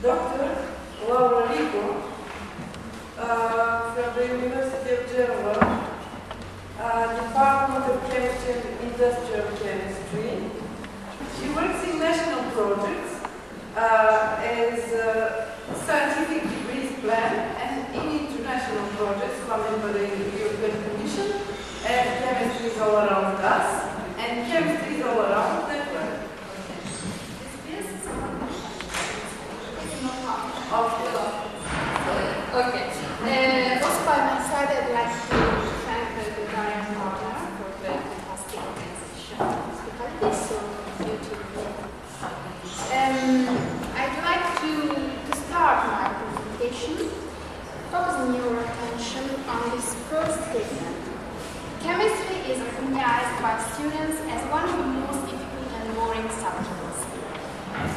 Dr. Ricco from the University of Geneva, Department of Chemistry and Industrial Chemistry. She works in national projects as a scientific degrees plan and in international projects funded by the European Commission, and chemistry is all around us, and chemistry is all around the network. Okay. Also by my side, I'd like to thank the Bulgarian partner for the fantastic organization of hospitality, so due to I'd like to start my presentation focusing your attention on this first statement. Chemistry is recognized by students as one of the most difficult and boring subjects.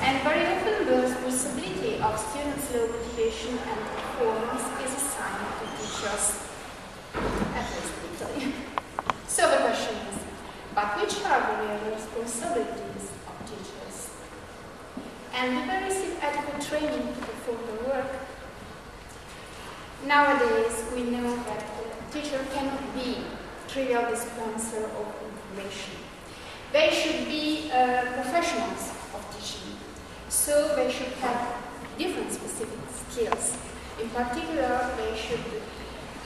And very often the responsibility of students' low motivation and performance is assigned to teachers, at least in Italy. So the question is, but which are the real responsibilities of teachers? And do they receive adequate training to perform their work? Nowadays, we know that a teacher cannot be a trivial dispenser of information. They should be professionals of teaching, so they should have different specific skills. In particular, they should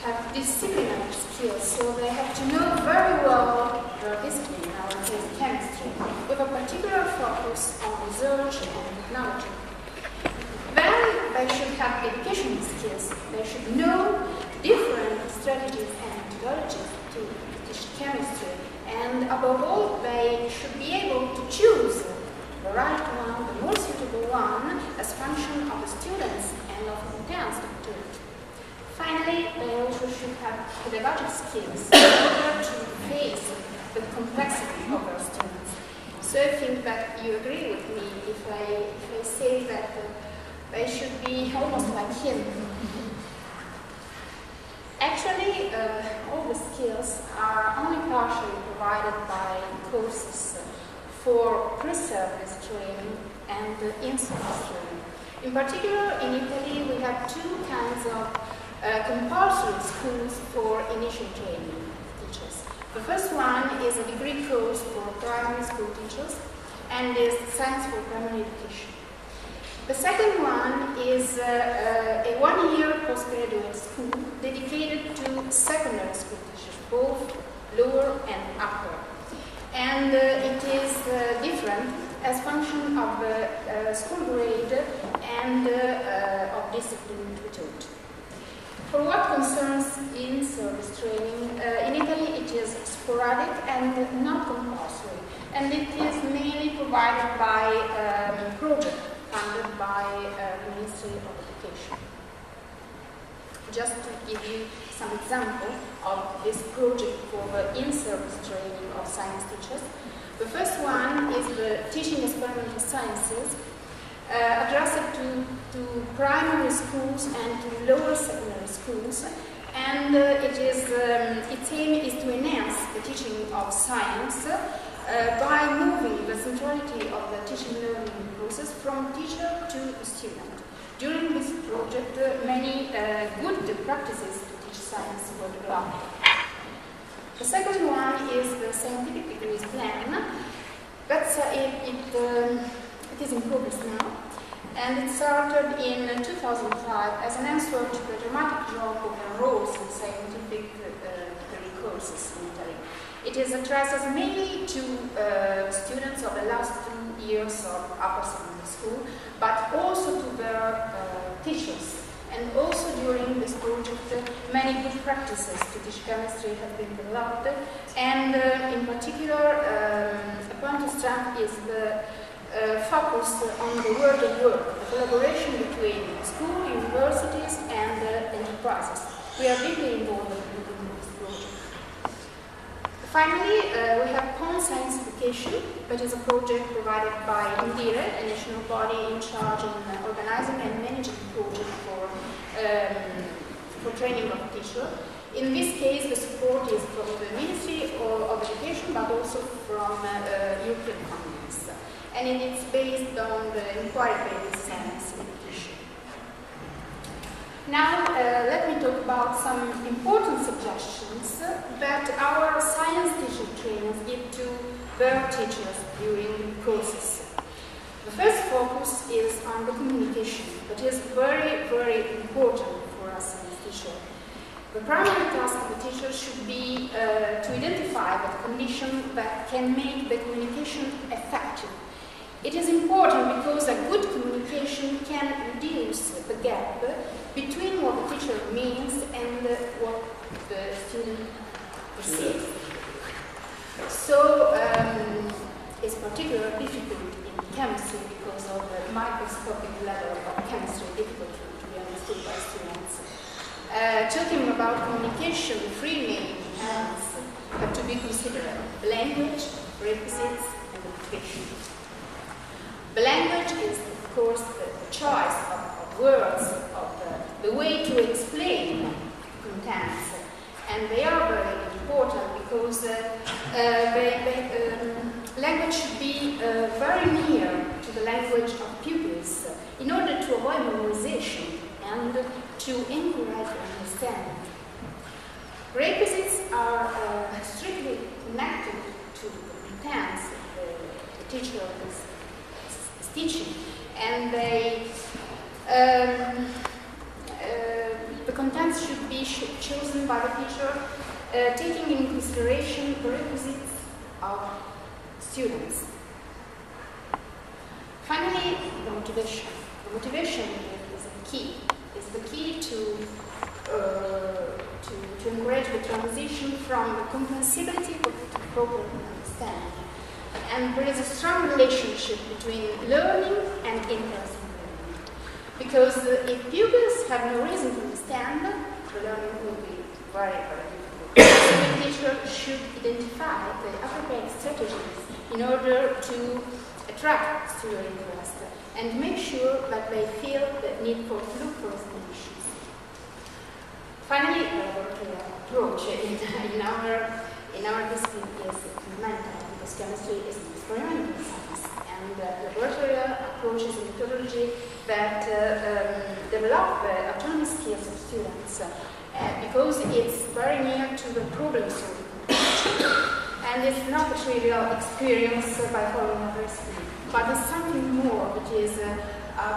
have disciplinary skills, so they have to know very well their discipline, in our case chemistry, with a particular focus on research and technology. Then they should have educational skills. They should know different strategies and methodologies to teach chemistry. And above all, they should be able to choose the right one, the more suitable one, as function of the students and of the intents of the student. Finally, they also should have pedagogic skills in order to face the complexity of their students. So I think that you agree with me if I say that they should be almost like him. Actually, all the skills are only partially provided by courses for pre-service training and in-service training. In particular, in Italy, we have two kinds of compulsory schools for initial training of teachers. The first one is a degree course for primary school teachers and is Science for Primary Education. The second one is a one-year postgraduate school dedicated to secondary school teachers, both lower and upper. And it is different as function of the school grade and of discipline to be taught. For what concerns in-service training, in Italy it is sporadic and not compulsory, and it is mainly provided by project funded by the Ministry of Education. Just to give you some example of this project for the in-service training of science teachers. The first one is the Teaching Experimental Sciences, addressed to primary schools and to lower secondary schools, and its aim is to enhance the teaching of science by moving the centrality of the teaching learning process from teacher to student. During this project, many good practices to teach science were developed. The second one is the scientific degrees plan. It is in progress now, and it started in 2005 as an answer to the dramatic drop of the roles in scientific degree courses in Italy. It is addressed mainly to students of the last 2 years of upper secondary school, but also to their teachers. And also during this project, many good practices to teach chemistry have been developed, and in particular, a point of strength is the focus on the world of work, the collaboration between school, universities, and enterprises. We are deeply involved in this project. Finally, we have PON Science Education, that is a project provided by Indire, a national body in charge in organizing and managing projects for training of teachers. In this case, the support is from the Ministry of Education, but also from European companies. And it's based on the inquiry-based science education. about some important suggestions that our science teacher trainers give to their teachers during the process. The first focus is on the communication, that is very, very important for a science teacher. The primary task of the teacher should be to identify the condition that can make the communication effective. It is important because a good communication can reduce the gap between what the teacher means and what the student perceives. So it's particularly difficult in chemistry because of the microscopic level of chemistry, difficult to be understood by students. Talking about communication, three main elements have to be considered: language, requisites, and motivation. The language is, of course, the choice of words, of the way to explain contents, and they are very important because language should be very near to the language of pupils in order to avoid memorization and to encourage understanding. Requisites are strictly connected to the contents the teacher is teaching, and the contents should be chosen by the teacher taking into consideration the requisites of students. Finally, the motivation. The motivation is the key. Is the key to encourage the transition from the comprehensibility to proper understanding. And there is a strong relationship between learning and interest in learning. Because if pupils have no reason to understand, the learning will be very, very difficult. So the teacher should identify the appropriate strategies in order to attract student interest and make sure that they feel the need for look for explanations. Finally, the laboratory approach in our discipline is fundamental because chemistry is an experimental science, and laboratory approaches in methodology that develop the autonomous skills of students because it's very near to the problem solving. And it's not a trivial experience by following a recipe, but it's something more, which is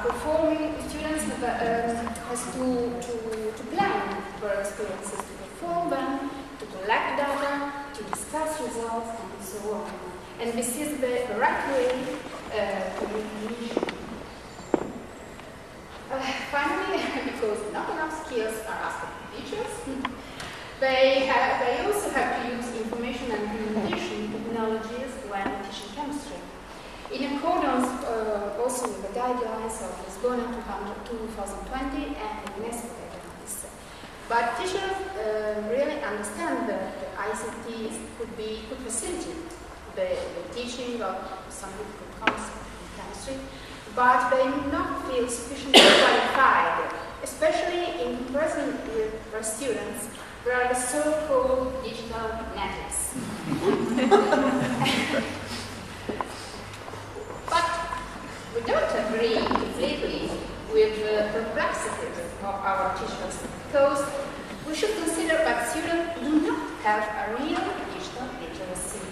performing. Students has to plan their experiences, to perform them, to collect data, to discuss results, and so on. And this is the right way to communication. Finally, because not enough skills are asked of teachers, they also have to use information and communication technologies when teaching chemistry. In accordance also with the guidelines of Lisbon 2020 and UNESCO guidelines. But teachers really understand that the ICTs could facilitate the teaching of some difficult concepts in chemistry, but they do not feel sufficiently qualified, especially in comparison with their students. They are the so-called digital natives. But we don't agree completely with the perplexities of our teachers, because we should consider that students do not have a real digital literacy.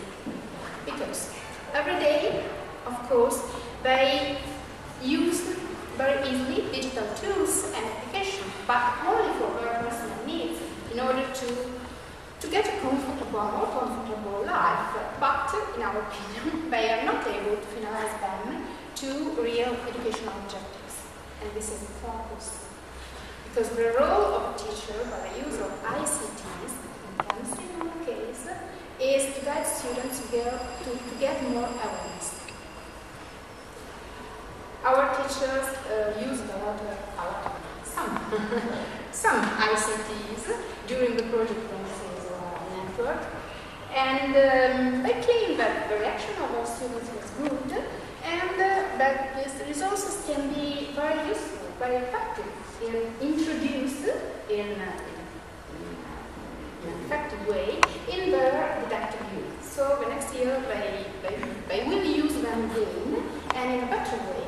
Because every day, of course, they use very easily digital tools and applications, but only for their personal needs, in order to get a more comfortable life. But in our opinion, they are not able to finalize them to real educational objectives. And this is the focus. Because the role of a teacher by the use of ICTs, in chemistry in our case, is to guide students to get more awareness. Our teachers use some ICTs during the project network, and they claim that the reaction of our students was good, and that these resources can be very useful, very effective, introduced in an effective way in their didactic unit. So the next year they will use them again and in a better way.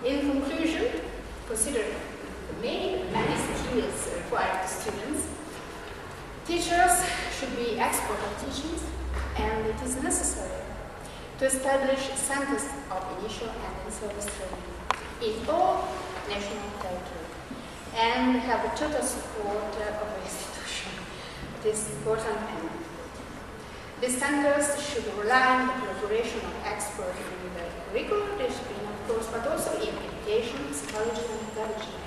In conclusion, consider the many skills required to students. Teachers should be expert at teaching, and it is necessary to establish centers of initial and in-service training in all national territory and have the total support of the institution. It is important and these centers should rely on the collaboration of experts in the curricular discipline, of course, but also in education, psychology, and pedagogy.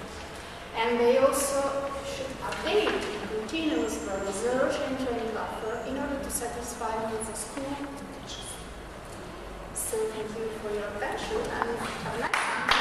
And they also should update and continuous research and training offer in order to satisfy the needs of school and teachers. So thank you for your attention and have a nice time.